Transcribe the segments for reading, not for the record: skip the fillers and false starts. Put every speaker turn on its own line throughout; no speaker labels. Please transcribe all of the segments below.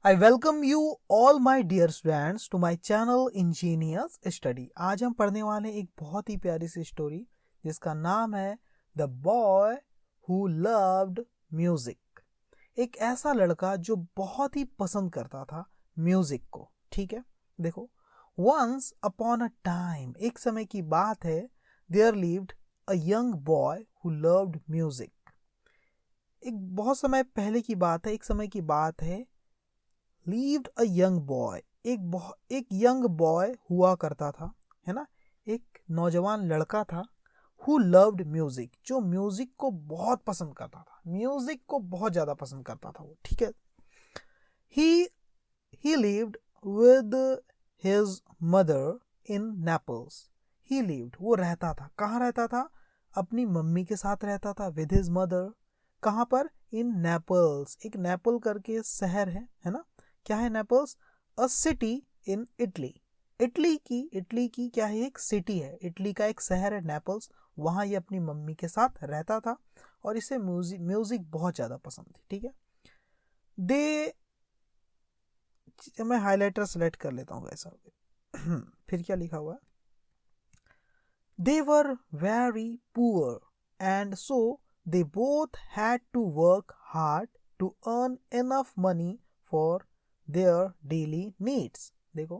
I welcome you all my dear students to my channel Ingenious Study। आज हम पढ़ने वाले एक बहुत ही प्यारी सी स्टोरी जिसका नाम है the boy who loved music. एक ऐसा लड़का जो बहुत ही पसंद करता था म्यूजिक को। ठीक है, देखो, वंस अपॉन अ टाइम, एक समय की बात है, there lived a young boy who loved music. एक बहुत समय पहले की बात है, एक समय की बात है, lived a young boy, एक यंग बॉय हुआ करता था, है ना, एक नौजवान लड़का था, who loved music, जो म्यूजिक को बहुत पसंद करता था, म्यूजिक को बहुत ज्यादा पसंद करता था वो। ठीक है, he lived with his mother in Naples। he lived, वो रहता था, कहाँ रहता था? अपनी मम्मी के साथ रहता था, with his mother। कहाँ पर? इन नेपल्स, एक नेपल करके शहर है ना। क्या है Naples? A city in Italy. Italy की क्या है? एक सिटी है, इटली का एक शहर है नेपल्स। वहाँ ये अपनी मम्मी के साथ रहता था और इसे म्यूजिक बहुत ज़्यादा पसंद थी। ठीक है, मैं हाइलाइटर सेलेक्ट कर लेता हूँ ऐसा। फिर क्या लिखा हुआ है? They were very poor and so they both had to work hard to earn enough money for their daily needs। देखो,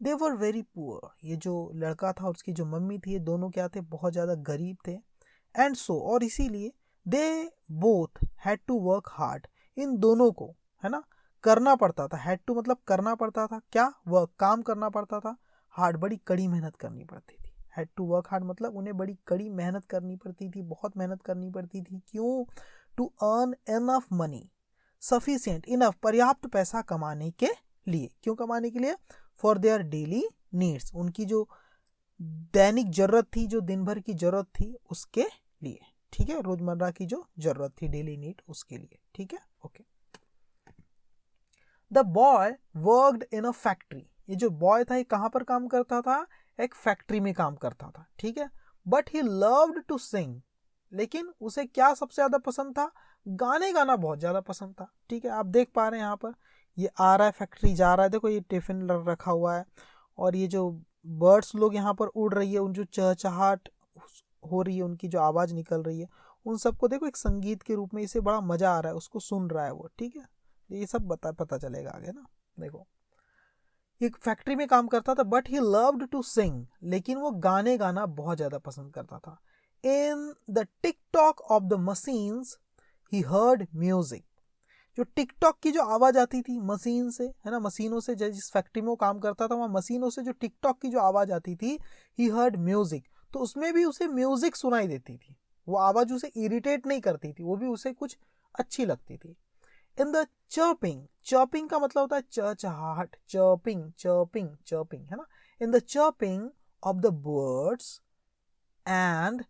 they were very poor, ये जो लड़का था और उसकी जो मम्मी थी, ये दोनों क्या थे? बहुत ज़्यादा गरीब थे। and so, और इसीलिए they both had to work hard, इन दोनों को, है ना, करना पड़ता था। had to मतलब करना पड़ता था, क्या? वर्क, काम करना पड़ता था। hard, बड़ी कड़ी मेहनत करनी पड़ती थी। had to work hard मतलब उन्हें बड़ी कड़ी मेहनत करनी पड़ती थी, बहुत मेहनत करनी पड़ती थी। क्यों? to earn enough money, sufficient, enough, पर्याप्त पैसा कमाने के लिए। क्यों कमाने के लिए? for their daily needs, उनकी जो दैनिक जरूरत थी, जो दिन भर की जरूरत थी, उसके लिए। ठीक है, रोजमर्रा की जो जरूरत थी, डेली नीड, उसके लिए। ठीक है, okay. The boy worked in a factory, ये जो बॉय था ये कहाँ पर काम करता था? एक फैक्ट्री में काम करता था। ठीक है, but he loved to sing, लेकिन उसे क्या सबसे ज्यादा पसंद था? गाने गाना बहुत ज्यादा पसंद था। ठीक है, आप देख पा रहे हैं यहाँ पर ये आ रहा है, फैक्ट्री जा रहा है, देखो ये टिफिन रखा हुआ है और ये जो बर्ड्स लोग यहाँ पर उड़ रही है, उन जो चहचहाट हो रही है, उनकी जो आवाज निकल रही है, उन सबको देखो एक संगीत के रूप में, इसे बड़ा मजा आ रहा है, उसको सुन रहा है वो। ठीक है, ये सब पता चलेगा आगे ना। देखो, एक फैक्ट्री में काम करता था, but he loved to sing, लेकिन वो गाने गाना बहुत ज्यादा पसंद करता था। In the tick tock of the machines he heard music, जो टिक टॉक की जो आवाज आती थी मशीन से, है ना, मशीनों से, जिस फैक्ट्री में वो काम करता था वहाँ मशीनों से जो टिक टॉक की जो आवाज आती थी, ही हर्ड म्यूजिक, तो उसमें भी उसे म्यूजिक सुनाई देती थी। वो आवाज उसे इरिटेट नहीं करती थी, वो भी उसे कुछ अच्छी लगती थी। इन द चर्पिंग का मतलब होता है चहचहाहट, चर्पिंग, है ना। In the chirping of the birds and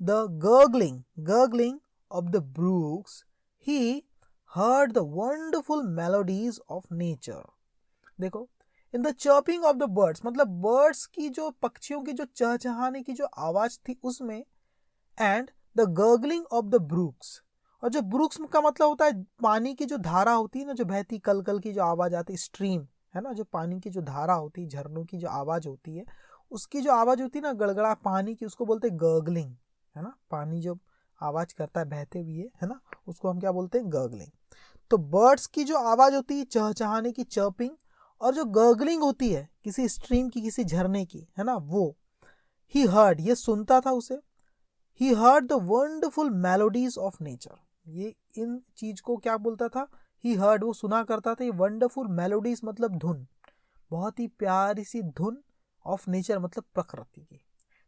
the gurgling of the brooks, he heard the wonderful melodies of nature। देखो, in the chirping of the birds मतलब बर्ड्स की जो, पक्षियों की जो चहचहाने की जो आवाज थी उसमें, and the gurgling of the Brooks, और जो ब्रूक्स का मतलब होता है पानी की जो धारा होती है ना, जो बहती कल कल की जो आवाज आती है, स्ट्रीम, है ना, जो पानी की जो धारा होती है, झरनों की जो आवाज होती है, उसकी जो आवाज होती है ना, गड़गड़ा पानी की, उसको बोलते हैं गर्गलिंग, है ना। पानी जो आवाज करता है बहते हुए, है ना, उसको हम क्या बोलते हैं? गर्गलिंग। तो बर्ड्स की जो आवाज होती है चहचहाने की, चर्पिंग, और जो गर्गलिंग होती है किसी स्ट्रीम की, किसी झरने की, है ना, वो ही हर्ड, ये सुनता था उसे। He heard the wonderful melodies of nature, ये इन चीज को क्या बोलता था? ही हर्ड, वो सुना करता था। ये वंडरफुल मेलोडीज मतलब धुन, बहुत ही प्यारी सी धुन, ऑफ नेचर मतलब प्रकृति की।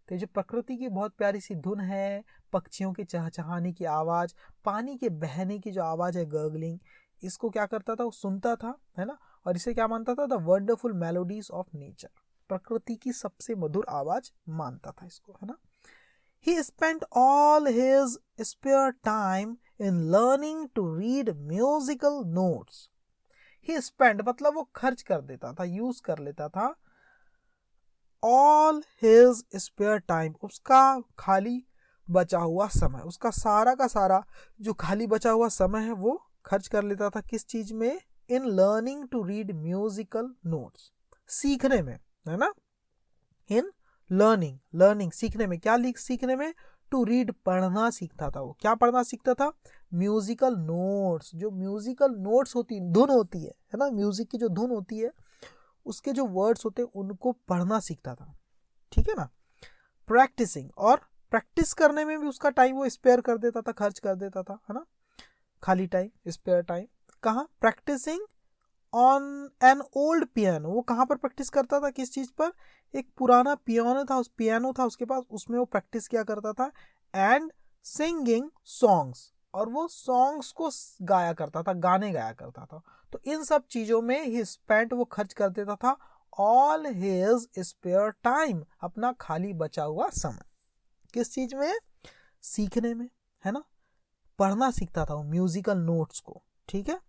तो जो प्रकृति की बहुत प्यारी सी धुन है, पक्षियों के चहचहाने की आवाज, पानी के बहने की जो आवाज है, गर्गलिंग, इसको क्या करता था? वो सुनता था, है ना, और इसे क्या मानता था? The wonderful melodies of nature, प्रकृति की सबसे मधुर आवाज मानता था इसको, है ना। He spent all his spare time in learning to read musical notes। He spent मतलब वो खर्च कर देता था, यूज कर लेता था, all his spare time, उसका खाली बचा हुआ समय, उसका सारा का सारा जो खाली बचा हुआ समय है वो खर्च कर लेता था किस चीज में? In learning to read musical notes, सीखने में, है ना? इन लर्निंग सीखने में, क्या सीखने में? टू रीड पढ़ना सीखता था वो। क्या पढ़ना सीखता था? Musical notes. जो म्यूजिकल नोट्स होती, धुन होती है ना, म्यूजिक की जो धुन होती है उसके जो वर्ड्स होते हैं उनको पढ़ना सीखता था, ठीक है ना? प्रैक्टिसिंग, और प्रैक्टिस करने में भी उसका टाइम वो स्पेयर कर देता था, खर्च कर देता था, है ना? खाली टाइम, स्पेयर टाइम। कहाँ? Practising on an old piano. वो कहाँ पर प्रैक्टिस करता था? किस चीज पर? एक पुराना पियानो था उसके पास, उसमें वो प्रैक्टिस किया करता था। एंड सिंगिंग सॉन्ग्स, और वो सॉन्ग्स को गाया करता था, गाने गाया करता था। तो इन सब चीजों में ही स्पेंट, वो खर्च कर देता था ऑल हिज स्पेयर टाइम, अपना खाली बचा हुआ समय। किस चीज में? सीखने में, है ना? पढ़ना सीखता था वो म्यूजिकल नोट्स को, ठीक है?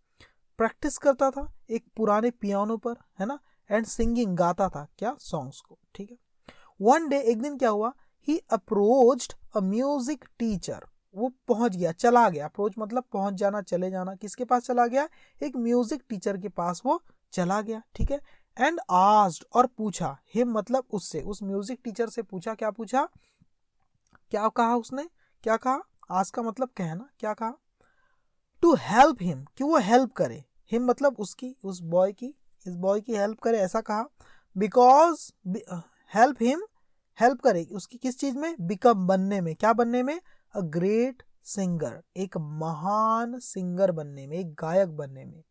प्रैक्टिस करता था एक पुराने पियानो पर, है ना? एंड सिंगिंग, गाता था क्या? सॉन्ग्स को, ठीक है? वन डे, एक दिन क्या हुआ? ही अप्रोच्ड अ म्यूजिक टीचर। वो पहुंच गया, चला गया। अप्रोच मतलब पहुंच जाना, चले जाना। किसके पास चला गया? एक म्यूजिक टीचर के पास वो चला गया, ठीक है? एंड आस्क्ड, और पूछा, हिम मतलब उससे, उस म्यूजिक टीचर से पूछा। क्या पूछा? क्या कहा उसने? क्या कहा? आस्क का मतलब कहना। क्या कहा? टू हेल्प हिम, कि वो हेल्प करे। हिम मतलब उसकी, उस बॉय की, इस बॉय की हेल्प करे, ऐसा कहा। बिकॉज हेल्प हिम, हेल्प करे उसकी किस चीज में? बिकम, बनने में। क्या बनने में? अ ग्रेट सिंगर, एक महान सिंगर बनने में, एक गायक बनने में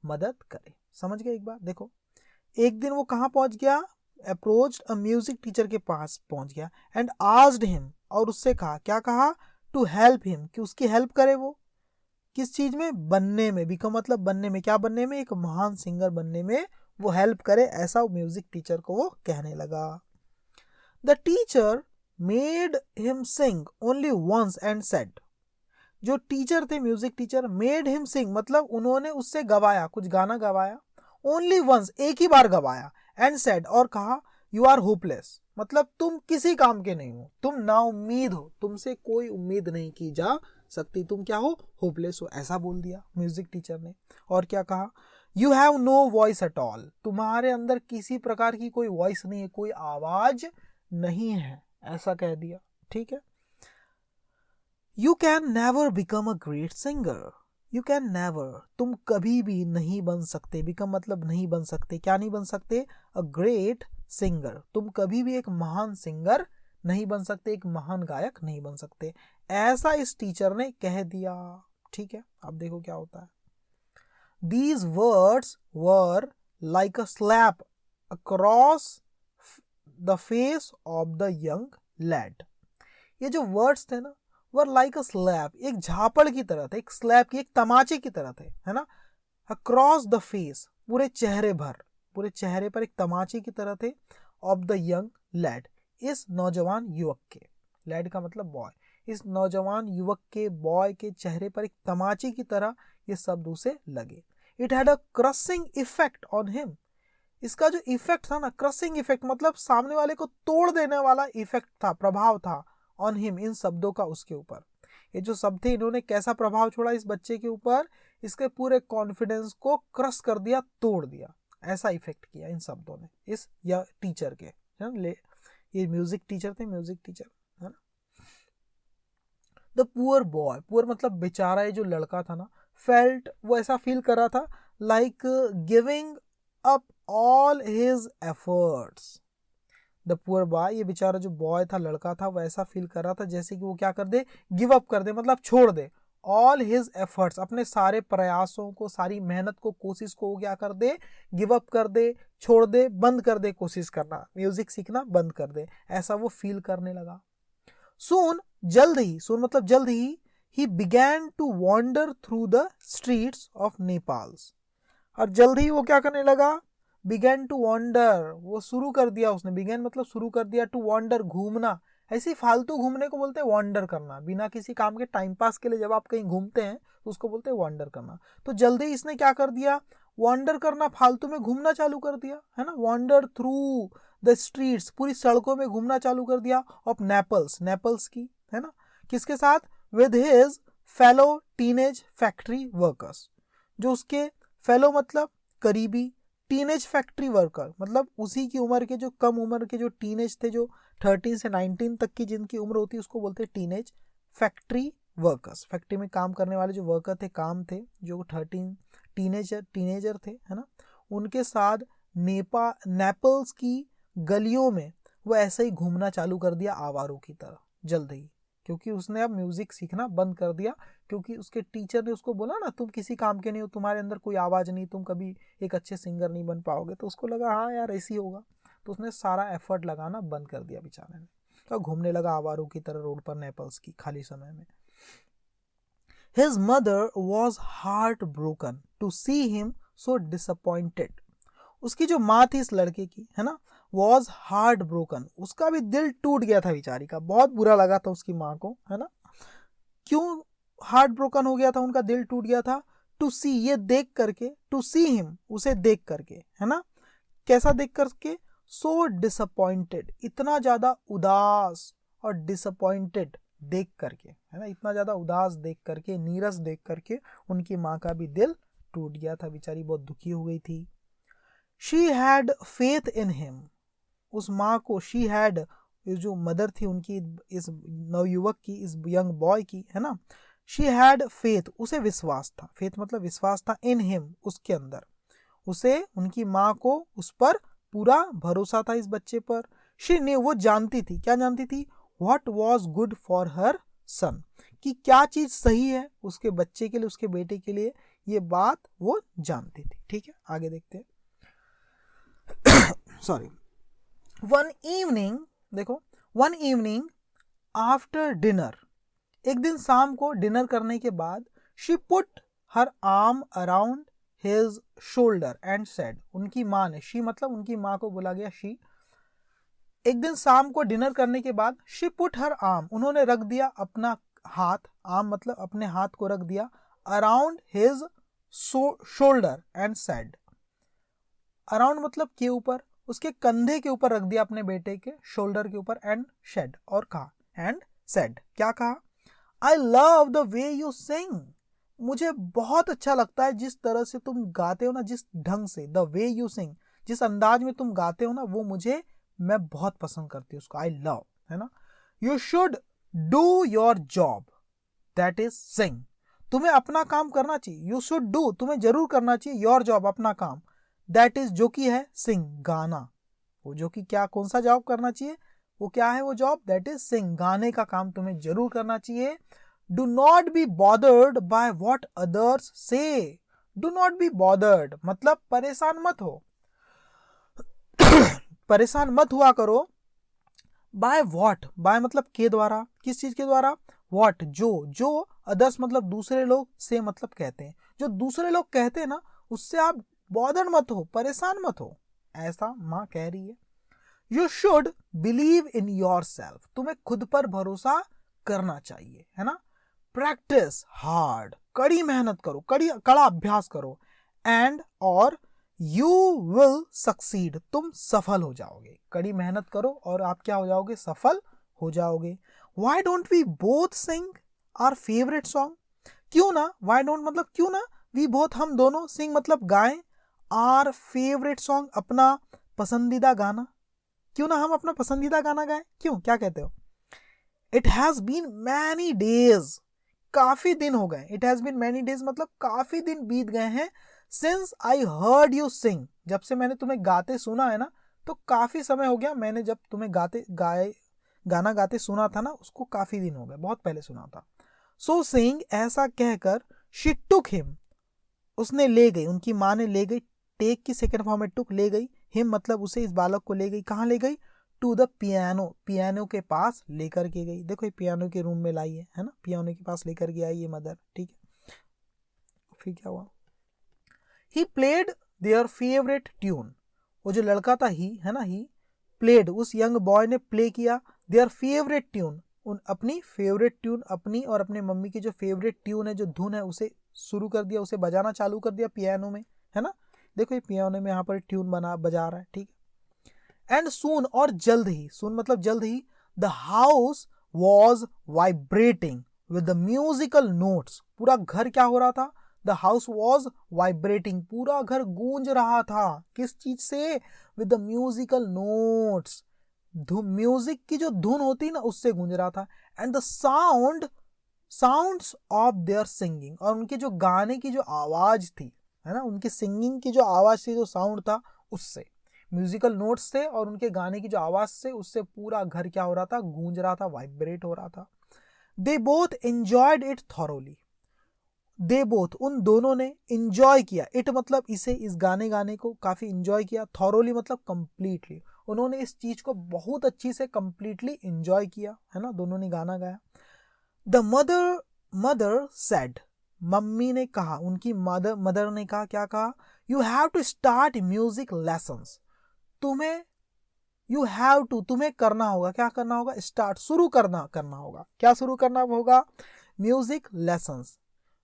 मदद करे। समझ गए एक बार? देखो, एक दिन वो कहाँ पहुंच गया? अप्रोच्ड अ म्यूजिक टीचर के पास पहुंच गया। एंड आस्क्ड हिम, और उससे कहा। क्या कहा? टू हेल्प हिम, कि उसकी हेल्प करे वो किस चीज में? बनने में। बिकम मतलब बनने में। क्या बनने में? एक महान सिंगर बनने में वो हेल्प करे, ऐसा म्यूजिक टीचर को वो कहने लगा। The teacher made him sing only once and said, जो टीचर थे, music teacher, made him sing मतलब उन्होंने उससे गवाया, कुछ गाना गवाया। ओनली वंस, एक ही बार गवाया। एंड सेड, और कहा, यू आर होपलेस, मतलब तुम किसी काम के नहीं हो, तुम नाउम्मीद हो, तुमसे कोई उम्मीद नहीं की जा सकती, तुम क्या हो? होपलेस हो, ऐसा बोल दिया म्यूजिक टीचर ने। और क्या कहा? You have no voice at all, तुम्हारे अंदर किसी प्रकार की कोई वॉइस नहीं है, कोई आवाज नहीं है, ऐसा कह दिया, ठीक है? You can never become a great singer, you can never, तुम कभी भी नहीं बन सकते, बिकम मतलब नहीं बन सकते। क्या नहीं बन सकते? अ ग्रेट सिंगर, तुम कभी भी एक महान सिंगर नहीं बन सकते, एक महान गायक नहीं बन सकते, ऐसा इस टीचर ने कह दिया, ठीक है? अब देखो क्या होता है। These words were like a slap across the face of the young lad. ये जो वर्ड्स थे ना, वर लाइक अ स्लैप, एक झापड़ की तरह थे, एक स्लैप की, एक तमाचे की तरह थे, है ना? अक्रॉस द फेस, पूरे चेहरे भर, पूरे चेहरे पर एक तमाचे की तरह थे। ऑफ द यंग लैड, इस नौजवान युवक के, लैड का मतलब बॉय, इस नौजवान युवक के, बॉय के चेहरे पर एक तमाचे की तरह ये शब्द उसे लगे। It had a crushing effect on him, इसका जो इफेक्ट था ना, क्रशिंग इफेक्ट मतलब सामने वाले को तोड़ देने वाला इफेक्ट था, प्रभाव था, ऑन हिम, इन शब्दों का उसके ऊपर। ये जो शब्द थे, इन्होंने कैसा प्रभाव छोड़ा इस बच्चे के ऊपर? इसके पूरे कॉन्फिडेंस को क्रश कर दिया, तोड़ दिया, ऐसा इफेक्ट किया इन शब्दों ने इस या टीचर के, है ना? ये म्यूजिक टीचर थे, म्यूजिक टीचर, है ना? द पुअर बॉय, पुअर मतलब बेचारा, ये जो लड़का था ना, फेल्ट, वो ऐसा फील कर रहा था, like giving up all his efforts. The poor boy, ये बेचारा जो बॉय था, लड़का था, वो ऐसा फील कर रहा था जैसे कि वो क्या कर दे? गिव अप कर दे, मतलब छोड़ दे। ऑल हिज एफर्ट्स, अपने सारे प्रयासों को, सारी मेहनत को, कोशिश को वो क्या कर दे? गिव अप कर दे, छोड़ दे, बंद कर दे, कोशिश करना, म्यूजिक सीखना बंद कर दे, ऐसा वो फील करने लगा। सून, जल्द ही, सून मतलब जल्द ही began to wander through the streets of Nepal, और जल्द ही वो क्या करने लगा? बिगैन टू वॉन्डर, वो शुरू कर दिया उसने, बिगैन मतलब शुरू कर दिया, टू वॉन्डर घूमना, ऐसे ही फालतू घूमने को बोलते हैं वॉन्डर करना, बिना किसी काम के, टाइम पास के लिए जब आप कहीं घूमते हैं तो उसको बोलते हैं वॉन्डर करना। तो जल्दी इसने क्या कर दिया? वॉन्डर करना, फालतू में घूमना चालू कर दिया, है ना? वॉन्डर थ्रू द स्ट्रीट्स, पूरी सड़कों में घूमना चालू कर दिया, ऑफ नेपल्स, नेपल्स की, है ना? किसके साथ? With his fellow teenage factory workers, जो उसके फेलो मतलब करीबी, टीनेज फैक्ट्री वर्कर मतलब उसी की उम्र के जो कम उम्र के जो टीनेज थे, जो 13 से 19 तक की जिनकी उम्र होती है उसको बोलते हैं टीनेज फैक्ट्री वर्कर्स। फैक्ट्री में काम करने वाले जो वर्कर थे, काम थे, जो 13 टीनेजर थे, है ना, उनके साथ नेपल्स की गलियों में वो ऐसे ही घूमना चालू कर दिया आवारों की तरह जल्द ही, क्योंकि उसने अब म्यूजिक सीखना बंद कर दिया, क्योंकि उसके टीचर ने उसको बोला ना तुम किसी काम के नहीं हो, तुम्हारे अंदर कोई आवाज़ नहीं, तुम कभी एक अच्छे सिंगर नहीं बन पाओगे। तो उसको लगा हाँ यार ऐसी होगा, तो उसने सारा एफर्ट लगाना बंद कर दिया बेचारे ने, तो घूमने लगा आवारों की तरह रोड पर नेपल्स की खाली समय में। His mother was heartbroken to see him so disappointed. उसकी जो माँ थी इस लड़के की, है ना, was heartbroken, उसका भी दिल टूट गया था बेचारी का, बहुत बुरा लगा था उसकी माँ को, है ना। क्यों हार्ट ब्रोकन हो गया था, उनका दिल टूट गया था? टू सी, ये देख करके, टू सी हिम, उसे देख करके, है ना, कैसा देख करके? सो डिसअपॉइंटेड, इतना ज्यादा उदास, और डिसअपॉइंटेड देख करके, है ना, इतना ज्यादा उदास देख करके, नीरस देख करके उनकी माँ का भी दिल टूट गया था, बेचारी बहुत दुखी हो गई थी। She had faith in him, उस माँ को, शी हैड, ये जो मदर थी उनकी, इस नवयुवक की, इस यंग बॉय की, है ना, शी हैड फेथ, उसे विश्वास था, फेथ मतलब विश्वास था, इन हिम, उसके अंदर, उसे, उनकी माँ को उस पर पूरा भरोसा था, इस बच्चे पर। शी ने, वो जानती थी, क्या जानती थी? What was good for her son, कि क्या चीज सही है उसके बच्चे के लिए, उसके बेटे के लिए, ये बात वो जानती थी। ठीक है, आगे देखते हैं। सॉरी। वन इवनिंग, देखो, वन इवनिंग आफ्टर डिनर, एक दिन शाम को डिनर करने के बाद, she put her arm around his shoulder and said, उनकी माँ ने, शी मतलब उनकी माँ को बोला गया शी, एक दिन शाम को डिनर करने के बाद, शी पुट हर आर्म, उन्होंने रख दिया अपना हाथ, आर्म मतलब अपने हाथ को रख दिया, around his shoulder and said, around मतलब के ऊपर, उसके कंधे के ऊपर रख दिया अपने बेटे के शोल्डर के ऊपर, एंड शेड, और कहा, एंड सेड, क्या कहा? I love the way you sing, मुझे बहुत अच्छा लगता है जिस तरह से तुम गाते हो ना, जिस ढंग से, द वे यू सिंग, जिस अंदाज में तुम गाते हो ना, वो मुझे, मैं बहुत पसंद करती हूँ उसको, आई लव, है ना। You should do your job, that is sing, तुम्हें अपना काम करना चाहिए, यू शुड डू, तुम्हें जरूर करना चाहिए, योर जॉब, अपना काम, दैट इज, जो कि है, सिंग, गाना, वो जो कि क्या, कौन सा जॉब करना चाहिए, वो क्या है वो जॉब, दैट इज सिंग, गाने का काम तुम्हें जरूर करना चाहिए। Do not be bothered by what others से, डू नॉट बी बॉदर्ड मतलब परेशान मत हो, परेशान मत हुआ करो, बाय वॉट, बाय मतलब के द्वारा, किस चीज के द्वारा, वॉट जो अदर्स मतलब दूसरे लोग, से मतलब कहते हैं, जो दूसरे लोग कहते हैं ना, उससे आप बॉदर मत हो, परेशान मत हो, ऐसा माँ कह रही है। You should believe in your self, तुम्हें खुद पर भरोसा करना चाहिए, है ना। प्रैक्टिस हार्ड, कड़ी मेहनत करो, कड़ा अभ्यास करो, एंड और यू विल सक्सीड, तुम सफल हो जाओगे, कड़ी मेहनत करो और आप क्या हो जाओगे, सफल हो जाओगे। Why don't we both sing our favourite song, क्यों ना, वाई डोंट मतलब क्यों ना, वी बोथ हम दोनों, सिंग मतलब गाएं, आवर फेवरेट सॉन्ग अपना पसंदीदा गाना, क्यों ना हम अपना पसंदीदा गाना गाएं, क्यों, क्या कहते हो? It has been many days, काफी दिन हो गए, it has been many days मतलब काफी दिन बीत गए हैं, since I heard you sing, जब से मैंने तुम्हें गाते सुना है ना, तो काफी समय हो गया, मैंने जब तुम्हें गाना गाते सुना था ना, उसको काफी दिन हो गए, बहुत पहले सुना था। सो सिंग, ऐसा कहकर, शी टुक हिम, उसने ले गई, उनकी माँ ने ले गई, टेक की सेकेंड फॉर्म में टुक, ले गई, हिम मतलब उसे, इस बालक को ले गई, कहाँ ले गई? टू द पियानो, पियानो के पास लेकर के गई, देखो ये पियानो के रूम में लाई है ना, पियानो के पास लेकर के आई ये मदर, ठीक है। फिर क्या हुआ? He played their favourite tune, वो जो लड़का था ही, है ना, ही प्लेड, उस यंग बॉय ने प्ले किया, देयर फेवरेट ट्यून, उन अपनी फेवरेट ट्यून, अपनी और अपने मम्मी की जो फेवरेट ट्यून है, जो धुन है, उसे शुरू कर दिया, उसे बजाना चालू कर दिया पियानो में, है ना, देखो ये पियानो में यहाँ पर ट्यून बजा रहा है, ठीक है। एंड सून, और जल्द ही, सून मतलब जल्द ही, the house was vibrating with the musical notes, पूरा घर क्या हो रहा था? द हाउस वॉज वाइब्रेटिंग, पूरा घर गूंज रहा था, किस चीज से? With the musical notes, music की जो धुन होती ना उससे गूंज रहा था। And the sounds of their singing, और उनके जो गाने की जो आवाज थी, है ना, उनकी सिंगिंग की जो आवाज थी, जो साउंड था, उससे, म्यूजिकल नोट्स से और उनके गाने की जो आवाज से, उससे पूरा घर क्या हो रहा था? गूंज रहा था, वाइब्रेट हो रहा था। They both enjoyed it thoroughly, they both, उन दोनों ने एंजॉय किया, इट मतलब इसे, इस गाने को काफी एंजॉय किया, थॉरोली मतलब कंप्लीटली, उन्होंने इस चीज को बहुत अच्छी से कंप्लीटली एंजॉय किया, है ना, दोनों ने गाना गाया। द मदर सेड, मम्मी ने कहा, उनकी मदर ने कहा, क्या कहा? You have to start music lessons, तुम्हें करना होगा, क्या करना होगा? स्टार्ट, शुरू करना होगा। क्या शुरू करना होगा? म्यूजिक लेसन्स,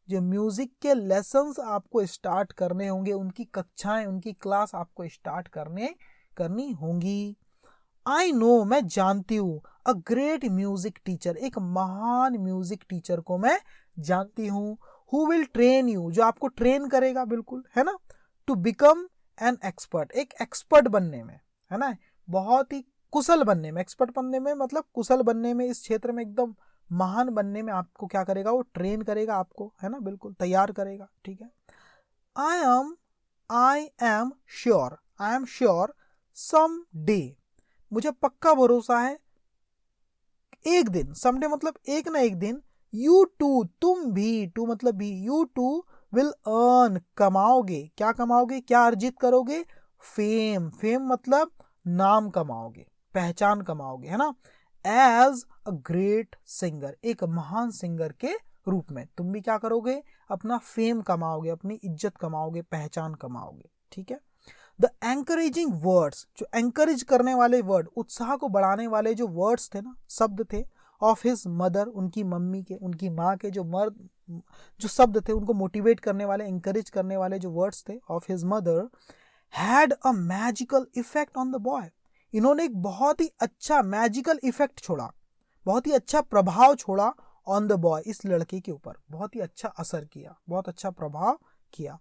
जो म्यूजिक के लेसन्स आपको स्टार्ट करने होंगे, उनकी कक्षाएं, उनकी क्लास आपको स्टार्ट करनी होंगी। आई नो, मैं जानती हूँ, अ ग्रेट म्यूजिक टीचर, एक महान म्यूजिक टीचर को मैं जानती हूँ, हु विल ट्रेन यू, जो आपको ट्रेन करेगा, बिल्कुल, है ना, टू बिकम एन एक्सपर्ट, एक एक्सपर्ट बनने में, है ना, बहुत ही कुशल बनने में, एक्सपर्ट बनने में मतलब कुशल बनने में, इस क्षेत्र में एकदम महान बनने में आपको क्या करेगा? वो ट्रेन करेगा आपको, है ना, बिल्कुल तैयार करेगा, ठीक है। I am sure some day, मुझे पक्का भरोसा है, एक दिन, समडे मतलब एक ना एक दिन, यू टू, तुम भी, टू मतलब भी, यू टू विल अर्न, कमाओगे, क्या कमाओगे? क्या अर्जित करोगे? फेम मतलब नाम कमाओगे, पहचान कमाओगे, है ना, एज अ ग्रेट सिंगर, एक महान सिंगर के रूप में तुम भी क्या करोगे? अपना फेम कमाओगे, अपनी इज्जत कमाओगे, पहचान कमाओगे, ठीक है। द एंकरेजिंग वर्ड्स, जो एंकरेज करने वाले वर्ड, उत्साह को बढ़ाने वाले जो वर्ड्स थे ना, शब्द थे, ऑफ हिज मदर, उनकी मम्मी के, उनकी माँ के जो शब्द थे, उनको मोटिवेट करने वाले, एंकरेज करने वाले जो वर्ड्स थे, of his mother, had a magical effect on the boy, इन्होंने एक बहुत ही अच्छा मैजिकल इफेक्ट छोड़ा, बहुत ही अच्छा प्रभाव छोड़ा, ऑन द बॉय, इस लड़के के ऊपर बहुत ही अच्छा असर किया, बहुत अच्छा प्रभाव किया।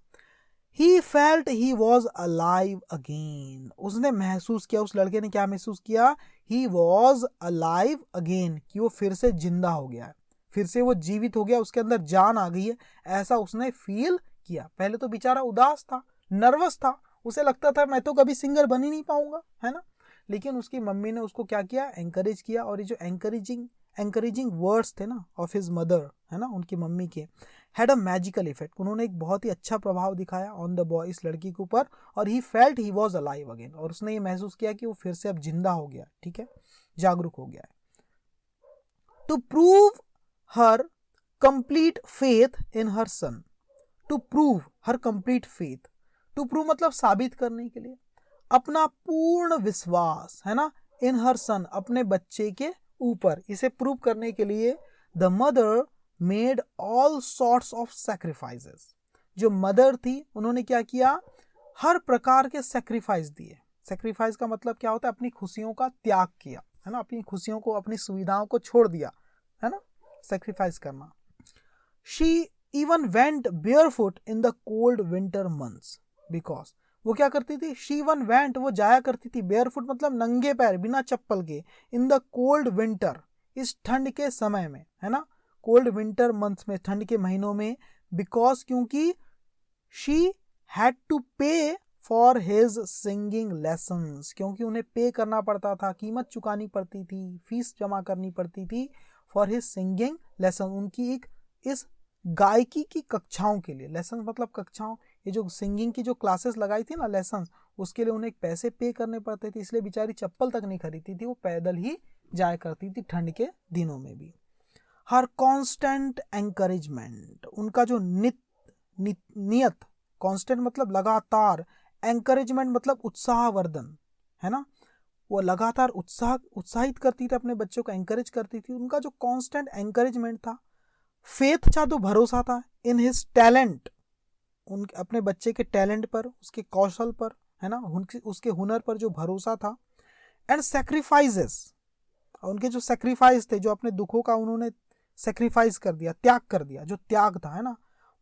He felt he was alive again, उसने महसूस किया, उस लड़के ने क्या महसूस किया? He was alive again, कि वो फिर से जिंदा हो गया है, फिर से वो जीवित हो गया, उसके अंदर जान आ गई है, ऐसा उसने फील किया। पहले तो बेचारा उदास था, नर्वस था, उसे लगता था मैं तो कभी सिंगर बन ही नहीं पाऊंगा, है ना, लेकिन उसकी मम्मी ने उसको क्या किया? एंकरेज किया, और ये जो एंकरेजिंग वर्ड्स थे ना, ऑफ हिज मदर, है ना, उनकी मम्मी के, हैड अ मैजिकल इफेक्ट, उन्होंने एक बहुत ही अच्छा प्रभाव दिखाया ऑन द बॉय, इस लड़की के ऊपर, और he felt he was alive again, और उसने ये महसूस किया कि वो फिर से अब जिंदा हो गया, ठीक है, जागरूक हो गया है। To prove her complete faith in her son, to prove her complete faith, to prove मतलब साबित करने के लिए, अपना पूर्ण विश्वास, है ना, इन हर सन, अपने बच्चे के ऊपर, इसे प्रूव करने के लिए the mother made all sorts of sacrifices, जो मदर थी उन्होंने क्या किया? हर प्रकार के सैक्रिफाइस दिए। सैक्रिफाइस का मतलब क्या होता है? अपनी खुशियों का त्याग किया, है ना, अपनी खुशियों को, अपनी सुविधाओं को छोड़ दिया, है ना, सैक्रिफाइस करना। She even went barefoot in the cold winter months, because वो क्या करती थी? शी वन वेंट, वो जाया करती थी, बेयरफुट मतलब नंगे पैर, बिना चप्पल के, इन द कोल्ड विंटर, इस ठंड के समय में, है ना, कोल्ड विंटर मंथ में, ठंड के महीनों में, बिकॉज क्योंकि शी हैड टू पे फॉर हिज सिंगिंग लेसन्स, क्योंकि उन्हें पे करना पड़ता था, कीमत चुकानी पड़ती थी, फीस जमा करनी पड़ती थी, फॉर हिज सिंगिंग लेसन, उनकी एक इस गायकी की कक्षाओं के लिए, लेसन मतलब कक्षाओं, ये जो सिंगिंग की जो क्लासेस लगाई थी ना, लेसन, उसके लिए उन्हें पैसे पे करने पड़ते थे, इसलिए बेचारी चप्पल तक नहीं खरीदती थी, वो पैदल ही जाया करती थी ठंड के दिनों में भी। हर कॉन्स्टेंट एंकरेजमेंट, उनका जो नियत, कॉन्स्टेंट मतलब लगातार, एंकरेजमेंट मतलब उत्साहवर्धन, है ना, वो लगातार उत्साहित करती थी अपने बच्चों को, एंकरेज करती थी, उनका जो कांस्टेंट एंकरेजमेंट था, फेथ था, तो भरोसा था, इन हिज टैलेंट, उन अपने बच्चे के टैलेंट पर, उसके कौशल पर, है ना, उसके हुनर पर जो भरोसा था, एंड सैक्रिफाइसेस, उनके जो सैक्रिफाइस थे, जो अपने दुखों का उन्होंने सैक्रिफाइस कर दिया, त्याग कर दिया, जो त्याग था, है ना,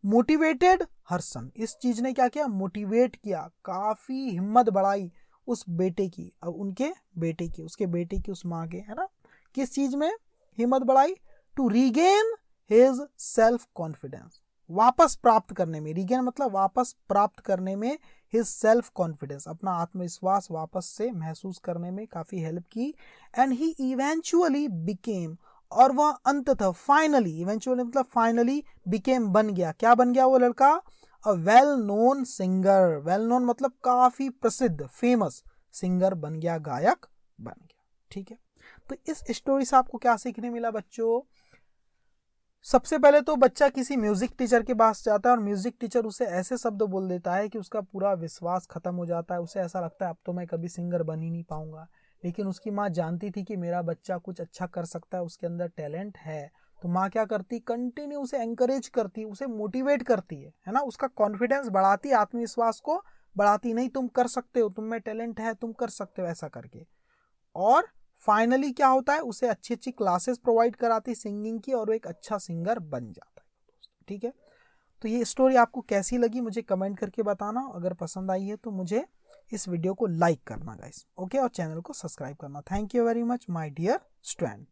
मोटिवेटेड हर सन, इस चीज ने क्या किया, मोटिवेट किया, काफी हिम्मत बढ़ाई उस बेटे की, अब उनके बेटे की, उसके बेटे की, उस माँ के, है ना, किस चीज में हिम्मत बढ़ाई, to regain his self confidence, वापस प्राप्त करने में, रीगेन मतलब वापस प्राप्त करने में, हिज सेल्फ कॉन्फिडेंस, अपना आत्मविश्वास वापस से महसूस करने में काफी हेल्प की। एंड ही इवेंचुअली बिकेम, और वह अंततः फाइनली, इवेंचुअली मतलब फाइनली, बिकेम बन गया, क्या बन गया वो लड़का, a well known singer, well known मतलब काफी प्रसिद्ध, फेमस सिंगर बन गया, गायक बन गया। ठीक है, तो इस स्टोरी से आपको क्या सीखने मिला बच्चों, सबसे पहले तो बच्चा किसी म्यूजिक टीचर के पास जाता है और म्यूजिक टीचर उसे ऐसे शब्द बोल देता है कि उसका पूरा विश्वास खत्म हो जाता है, उसे ऐसा लगता है अब तो मैं कभी सिंगर बन ही नहीं पाऊंगा। लेकिन उसकी माँ जानती थी कि मेरा बच्चा कुछ अच्छा कर सकता है, उसके अंदर टैलेंट है, तो माँ क्या करती, कंटिन्यू उसे एंकरेज करती, उसे मोटिवेट करती है ना, उसका कॉन्फिडेंस बढ़ाती, आत्मविश्वास को बढ़ाती, नहीं तुम कर सकते हो, तुम में टैलेंट है, तुम कर सकते हो, ऐसा करके। और फाइनली क्या होता है, उसे अच्छी अच्छी क्लासेस प्रोवाइड कराती सिंगिंग की, और वो एक अच्छा सिंगर बन जाता है दोस्तों। ठीक है, तो ये स्टोरी आपको कैसी लगी मुझे कमेंट करके बताना, अगर पसंद आई है तो मुझे इस वीडियो को लाइक करना गाइस, ओके, और चैनल को सब्सक्राइब करना। Thank you very much my dear student.